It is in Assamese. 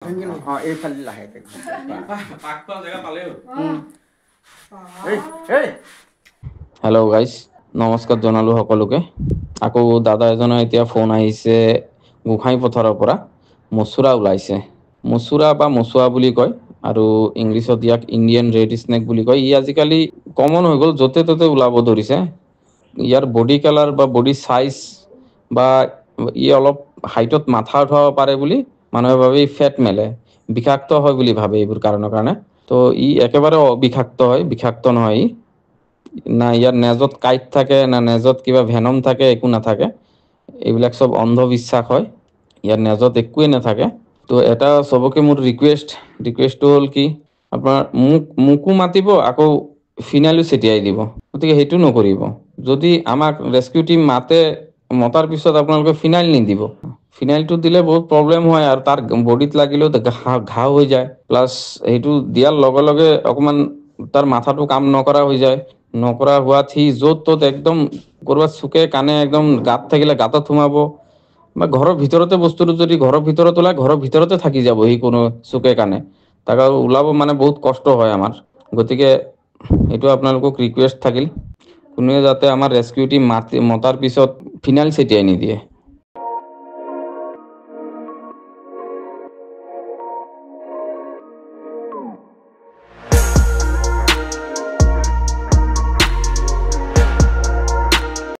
এইফালে লাহে হেল্ল' গাইজ, নমস্কাৰ জনালো সকলোকে। আকৌ দাদা এজনৰ এতিয়া ফোন আহিছে গোসাঁই পথাৰৰ পৰা। মচুৰা ওলাইছে, মচুৰা বা মচুৱা বুলি কয়, আৰু ইংলিছত ইয়াক ইণ্ডিয়ান ৰেড স্নেক বুলি কয়। ই আজিকালি কমন হৈ গ'ল, য'তে ত'তে ওলাব ধৰিছে। ইয়াৰ বডি কালাৰ বা বডি চাইজ বা ই অলপ হাইটত মাথা উঠাব পাৰে বুলি মানুহে ভাবে ফেট মেলে, বিষাক্ত হয় বুলি ভাবে এইবোৰ কাৰণৰ কাৰণে। তো ই একেবাৰে বিষাক্ত হয়, বিষাক্ত নহয় ই। না ইয়াৰ নেজত কাঁইট থাকে, না নেজত কিবা ভেনম থাকে, একো নাথাকে। এইবিলাক চব অন্ধবিশ্বাস হয়, ইয়াৰ নেজত একোৱে নাথাকে। তো এটা চবকে মোৰ ৰিকুৱেষ্টটো হ'ল কি, আপোনাৰ মোকো মাতিব, আকৌ ফিনাইলো ছটিয়াই দিব। গতিকে সেইটো নকৰিব। যদি আমাক ৰেস্কিউ টিম মতাৰ পিছত আপোনালোকে ফিনাইল নিদিব। ফিনাইলটো দিলে বহুত প্ৰব্লেম হয়, আৰু তাৰ বডিত লাগিলেও ঘাও হৈ যায়। প্লাছ সেইটো দিয়াৰ লগে লগে অকমান তাৰ মাথাটো কাম নকৰা হৈ যায়। নকৰা হোৱাত সি য'ত ত'ত একদম কৰবাত চুকে কাণে একদম গাঁত থাকিলে গাঁতত সোমাব, বা ঘৰৰ ভিতৰতে বস্তুটো যদি ঘৰৰ ভিতৰত ওলাই ঘৰৰ ভিতৰতে থাকি যাব সি কোনো চুকে কাণে। তাক আৰু ওলাব মানে বহুত কষ্ট হয় আমাৰ। গতিকে এইটো আপোনালোকক ৰিকুৱেষ্ট থাকিল, কোনোৱে যাতে আমাৰ ৰেস্কিউ টিম মতাৰ পিছত ফিনাইল ছটিয়াই নিদিয়ে।